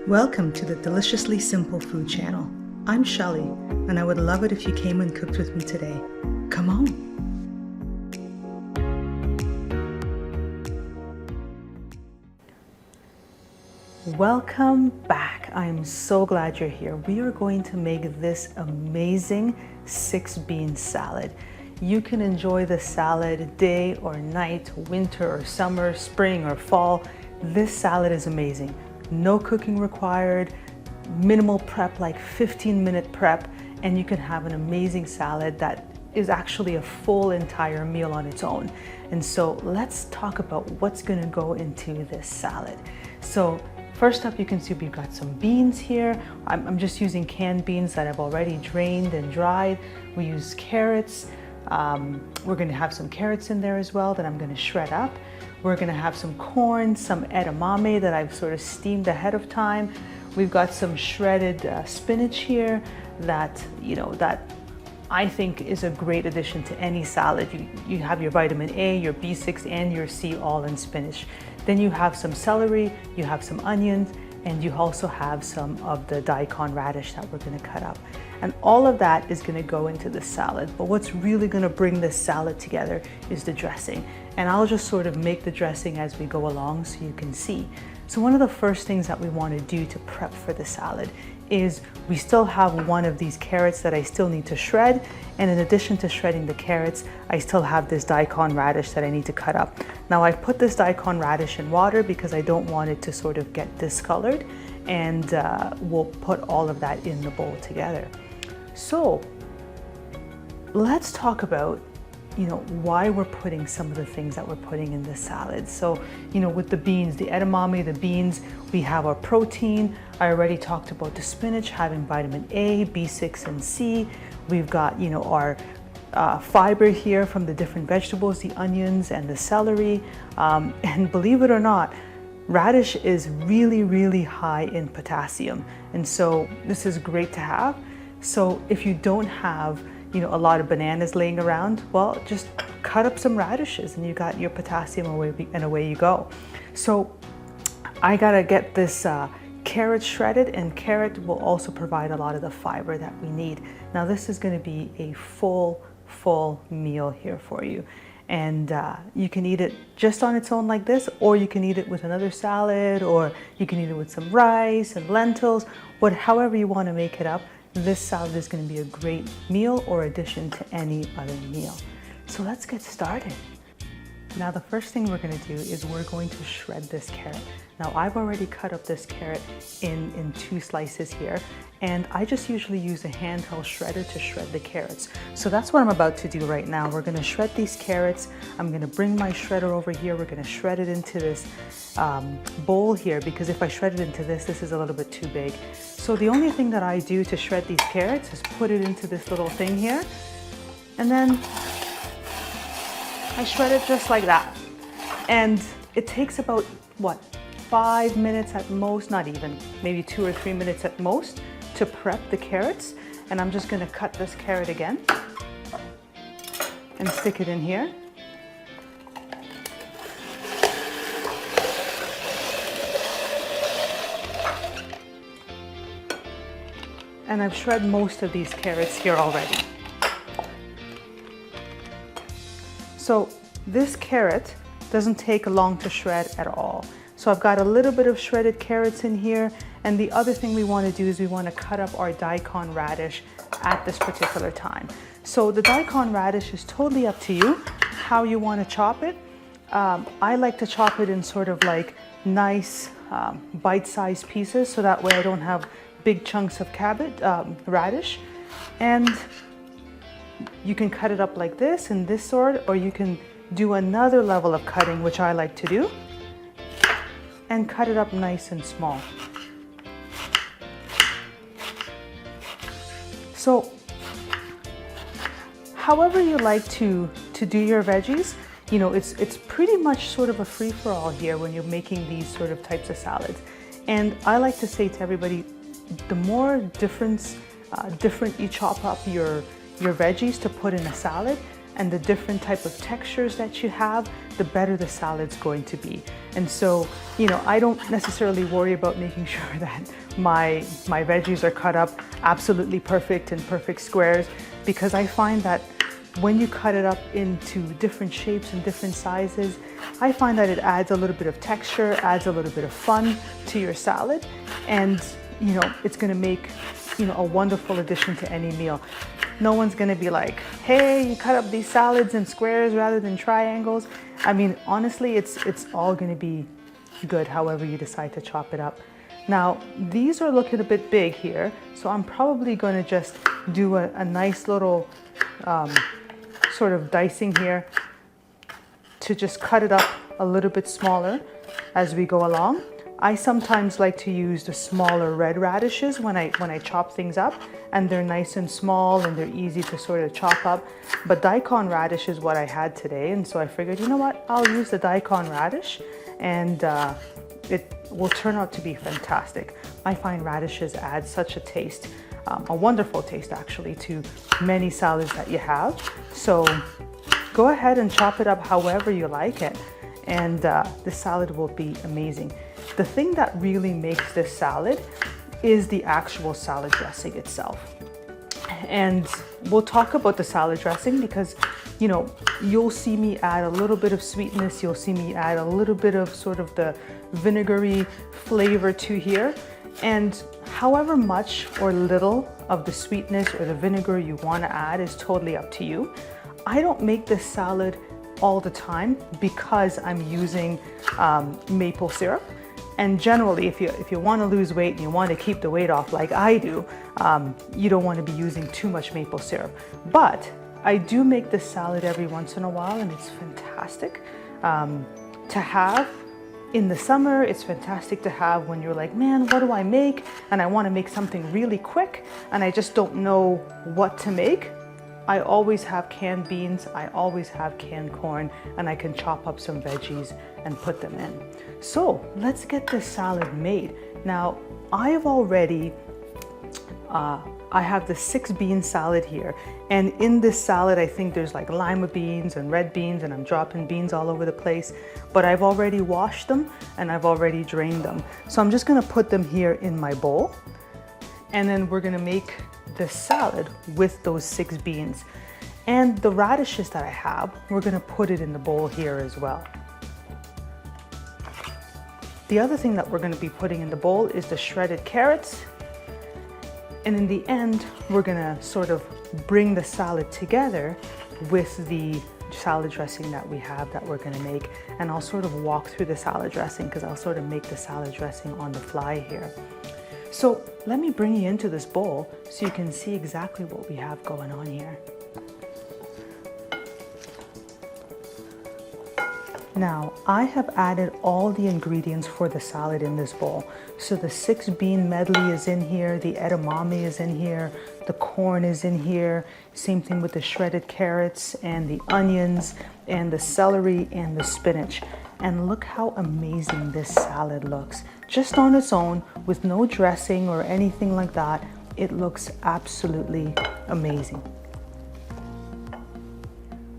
Welcome to the Deliciously Simple Food channel. I'm Shelly, and I would love it if you came and cooked with me today. Come on! Welcome back. I'm so glad you're here. We are going to make this amazing 6-bean salad. You can enjoy the salad day or night, winter or summer, spring or fall. This salad is amazing. No cooking required, minimal prep, like 15-minute prep, and you can have an amazing salad that is actually a full entire meal on its own. And so let's talk about what's gonna go into this salad. So first up, you can see we've got some beans here. I'm just using canned beans that I've already drained and dried. We use carrots. We're gonna have some carrots in there as well that I'm gonna shred up. We're gonna have some corn, some edamame that I've sort of steamed ahead of time. We've got some shredded spinach here that I think is a great addition to any salad. You have your vitamin A, your B6, and your C all in spinach. Then you have some celery, you have some onions, and you also have some of the daikon radish that we're gonna cut up. And all of that is gonna go into the salad. But what's really gonna bring this salad together is the dressing. And I'll just sort of make the dressing as we go along so you can see. So one of the first things that we wanna do to prep for the salad is we still have one of these carrots that I still need to shred. And in addition to shredding the carrots, I still have this daikon radish that I need to cut up. Now I've put this daikon radish in water because I don't want it to sort of get discolored, and we'll put all of that in the bowl together. So let's talk about why we're putting some of the things that we're putting in this salad. So, with the beans, the edamame, the beans, we have our protein. I already talked about the spinach having vitamin A, B6, and C. We've got, our fiber here from the different vegetables, the onions and the celery. And believe it or not, radish is really, really high in potassium. And so this is great to have. So if you don't have a lot of bananas laying around, well, just cut up some radishes and you got your potassium away you go. So I gotta get this carrot shredded, and carrot will also provide a lot of the fiber that we need. Now this is gonna be a full meal here for you. And you can eat it just on its own like this, or you can eat it with another salad, or you can eat it with some rice and lentils, however you wanna make it up. This salad is going to be a great meal or addition to any other meal. So let's get started. Now the first thing we're going to do is we're going to shred this carrot. Now I've already cut up this carrot in 2 slices here, and I just usually use a handheld shredder to shred the carrots. So that's what I'm about to do right now. We're going to shred these carrots. I'm going to bring my shredder over here. We're going to shred it into this bowl here, because if I shred it into this is a little bit too big. So the only thing that I do to shred these carrots is put it into this little thing here, and then I shred it just like that. And it takes about, 5 minutes at most, not even, maybe 2 or 3 minutes at most to prep the carrots. And I'm just gonna cut this carrot again and stick it in here. And I've shred most of these carrots here already. So this carrot doesn't take long to shred at all. So I've got a little bit of shredded carrots in here. And the other thing we want to do is we want to cut up our daikon radish at this particular time. So the daikon radish is totally up to you how you want to chop it. I like to chop it in sort of like nice bite-sized pieces, so that way I don't have big chunks of radish. And you can cut it up like this in this sort, or you can do another level of cutting, which I like to do, and cut it up nice and small. So however you like to do your veggies, it's pretty much sort of a free-for-all here when you're making these sort of types of salads. And I like to say to everybody, the more different you chop up your veggies to put in a salad, and the different type of textures that you have, the better the salad's going to be. And so, you know, I don't necessarily worry about making sure that my veggies are cut up absolutely perfect in perfect squares, because I find that when you cut it up into different shapes and different sizes, I find that it adds a little bit of texture, adds a little bit of fun to your salad, and you know, it's gonna make, you know, a wonderful addition to any meal. No one's gonna be like, hey, you cut up these salads in squares rather than triangles. I mean, honestly, it's all gonna be good however you decide to chop it up. Now, these are looking a bit big here, so I'm probably gonna just do a nice little sort of dicing here to just cut it up a little bit smaller as we go along. I sometimes like to use the smaller red radishes when I chop things up, and they're nice and small and they're easy to sort of chop up. But daikon radish is what I had today, and so I figured, you know what, I'll use the daikon radish, and it will turn out to be fantastic. I find radishes add such a taste, a wonderful taste actually, to many salads that you have. So go ahead and chop it up however you like it, and the salad will be amazing. The thing that really makes this salad is the actual salad dressing itself. And we'll talk about the salad dressing because, you know, you'll see me add a little bit of sweetness, you'll see me add a little bit of sort of the vinegary flavor to here. And however much or little of the sweetness or the vinegar you want to add is totally up to you. I don't make this salad all the time because I'm using maple syrup. And generally, if you want to lose weight and you want to keep the weight off like I do, you don't want to be using too much maple syrup. But I do make this salad every once in a while, and it's fantastic to have in the summer. It's fantastic to have when you're like, man, what do I make? And I want to make something really quick, and I just don't know what to make. I always have canned beans, I always have canned corn, and I can chop up some veggies and put them in. So let's get this salad made. Now, I've already, I have the 6 bean salad here. And in this salad, I think there's like lima beans and red beans, and I'm dropping beans all over the place. But I've already washed them and I've already drained them. So I'm just gonna put them here in my bowl. And then we're gonna make the salad with those 6 beans. And the radishes that I have, we're gonna put it in the bowl here as well. The other thing that we're gonna be putting in the bowl is the shredded carrots. And in the end, we're gonna sort of bring the salad together with the salad dressing that we have that we're gonna make. And I'll sort of walk through the salad dressing because I'll sort of make the salad dressing on the fly here. So let me bring you into this bowl so you can see exactly what we have going on here. Now, I have added all the ingredients for the salad in this bowl. So the 6 bean medley is in here, the edamame is in here, the corn is in here, same thing with the shredded carrots and the onions and the celery and the spinach. And look how amazing this salad looks. Just on its own, with no dressing or anything like that, it looks absolutely amazing.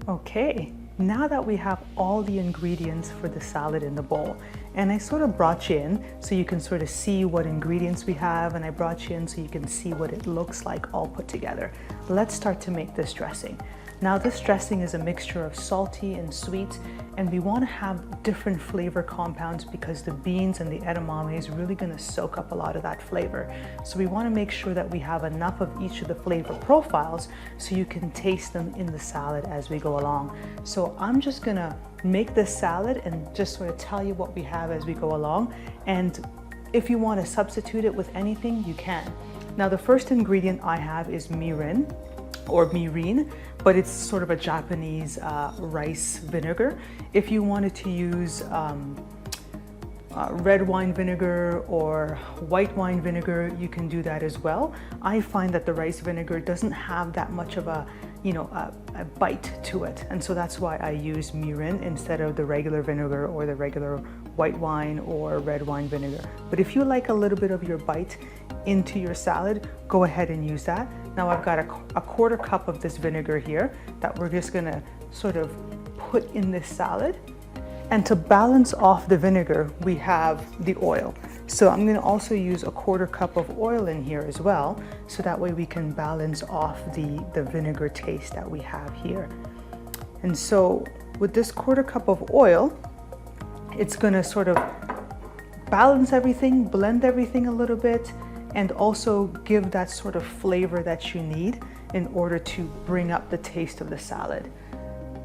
Okay. Now that we have all the ingredients for the salad in the bowl, and I sort of brought you in so you can sort of see what ingredients we have, and I brought you in so you can see what it looks like all put together. Let's start to make this dressing. Now this dressing is a mixture of salty and sweet, and we want to have different flavor compounds because the beans and the edamame is really going to soak up a lot of that flavor. So we want to make sure that we have enough of each of the flavor profiles so you can taste them in the salad as we go along. So I'm just going to make this salad and just sort of tell you what we have as we go along. And if you want to substitute it with anything, you can. Now the first ingredient I have is mirin, or mirin, but it's sort of a Japanese rice vinegar. If you wanted to use red wine vinegar or white wine vinegar, you can do that as well. I find that the rice vinegar doesn't have that much of a, you know, a bite to it, and so that's why I use mirin instead of the regular vinegar or the regular white wine or red wine vinegar. But if you like a little bit of your bite into your salad, go ahead and use that. Now I've got a 1/4 cup of this vinegar here that we're just gonna sort of put in this salad. And to balance off the vinegar, we have the oil. So I'm gonna also use a 1/4 cup of oil in here as well, so that way we can balance off the vinegar taste that we have here. And so with this 1/4 cup of oil, it's gonna sort of balance everything, blend everything a little bit, and also give that sort of flavor that you need in order to bring up the taste of the salad.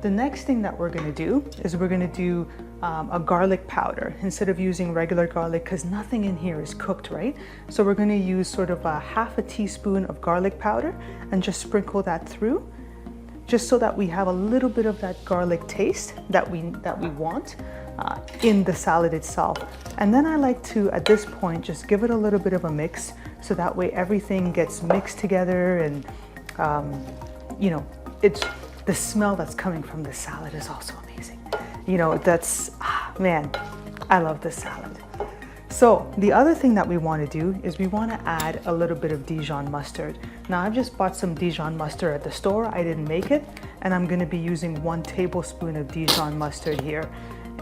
The next thing that we're gonna do is we're gonna do a garlic powder instead of using regular garlic, because nothing in here is cooked, right? So we're gonna use sort of a 1/2 teaspoon of garlic powder and just sprinkle that through, just so that we have a little bit of that garlic taste that we want in the salad itself. And then I like to, at this point, just give it a little bit of a mix, so that way everything gets mixed together, and you know, the smell that's coming from the salad is also amazing. You know, that's, man, I love this salad. So the other thing that we want to do is we want to add a little bit of Dijon mustard. Now I've just bought some Dijon mustard at the store. I didn't make it, and I'm going to be using 1 tablespoon of Dijon mustard here.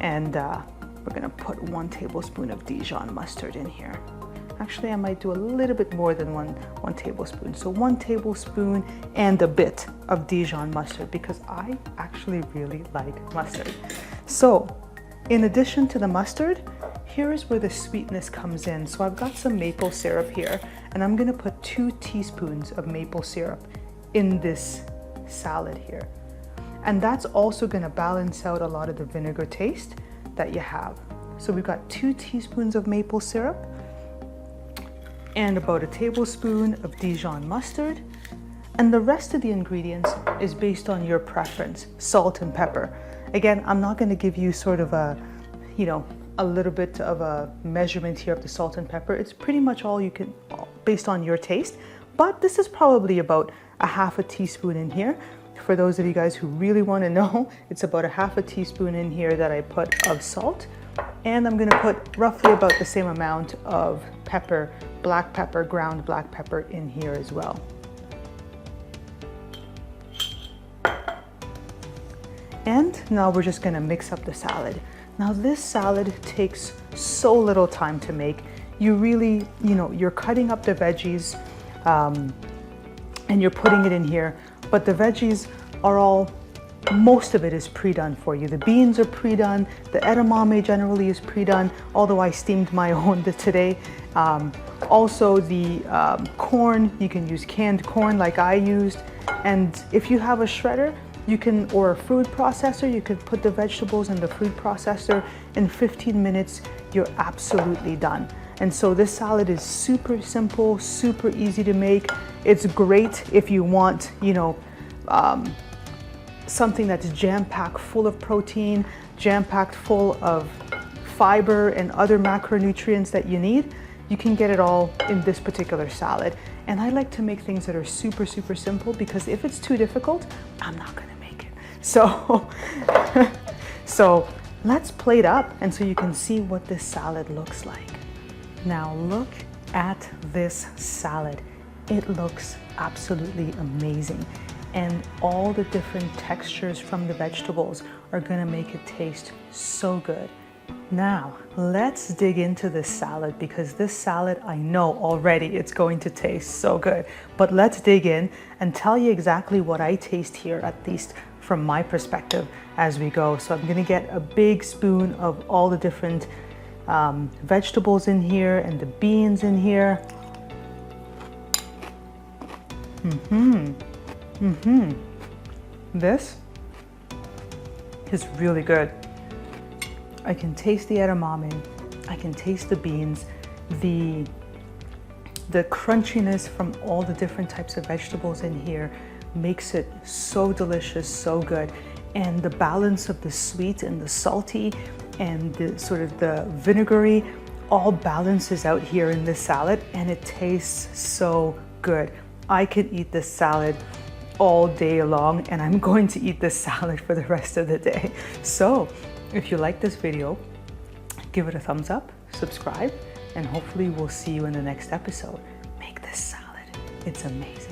And we're going to put 1 tablespoon of Dijon mustard in here. Actually, I might do a little bit more than one tablespoon. So 1 tablespoon and a bit of Dijon mustard, because I actually really like mustard. So in addition to the mustard, here is where the sweetness comes in. So I've got some maple syrup here, and I'm gonna put 2 teaspoons of maple syrup in this salad here. And that's also gonna balance out a lot of the vinegar taste that you have. So we've got 2 teaspoons of maple syrup, and about 1 tablespoon of Dijon mustard. And the rest of the ingredients is based on your preference, salt and pepper. Again, I'm not gonna give you sort of a, you know, a little bit of a measurement here of the salt and pepper. It's pretty much all you can, based on your taste, but this is probably about 1/2 teaspoon in here. For those of you guys who really wanna know, it's about 1/2 teaspoon in here that I put of salt. And I'm gonna put roughly about the same amount of pepper, black pepper, ground black pepper in here as well. And now we're just gonna mix up the salad. Now this salad takes so little time to make. You really, you know, you're cutting up the veggies and you're putting it in here, but the veggies are all, most of it is pre-done for you. The beans are pre-done, the edamame generally is pre-done, although I steamed my own today. Also the corn, you can use canned corn like I used. And if you have a shredder, you can, or a food processor, you can put the vegetables in the food processor. In 15 minutes, you're absolutely done. And so this salad is super simple, super easy to make. It's great if you want, you know, something that's jam-packed full of protein, jam-packed full of fiber and other macronutrients that you need. You can get it all in this particular salad. And I like to make things that are super, super simple, because if it's too difficult, I'm not gonna make it. So, so let's plate up, and so you can see what this salad looks like. Now look at this salad. It looks absolutely amazing. And all the different textures from the vegetables are gonna make it taste so good. Now, let's dig into this salad, because this salad, I know already it's going to taste so good. But let's dig in and tell you exactly what I taste here, at least from my perspective, as we go. So I'm gonna get a big spoon of all the different vegetables in here and the beans in here. This is really good. I can taste the edamame, I can taste the beans, the crunchiness from all the different types of vegetables in here makes it so delicious, so good. And the balance of the sweet and the salty and the sort of the vinegary all balances out here in this salad, and it tastes so good. I could eat this salad all day long, and I'm going to eat this salad for the rest of the day. So if you like this video, give it a thumbs up, subscribe, and hopefully we'll see you in the next episode. Make this salad. It's amazing.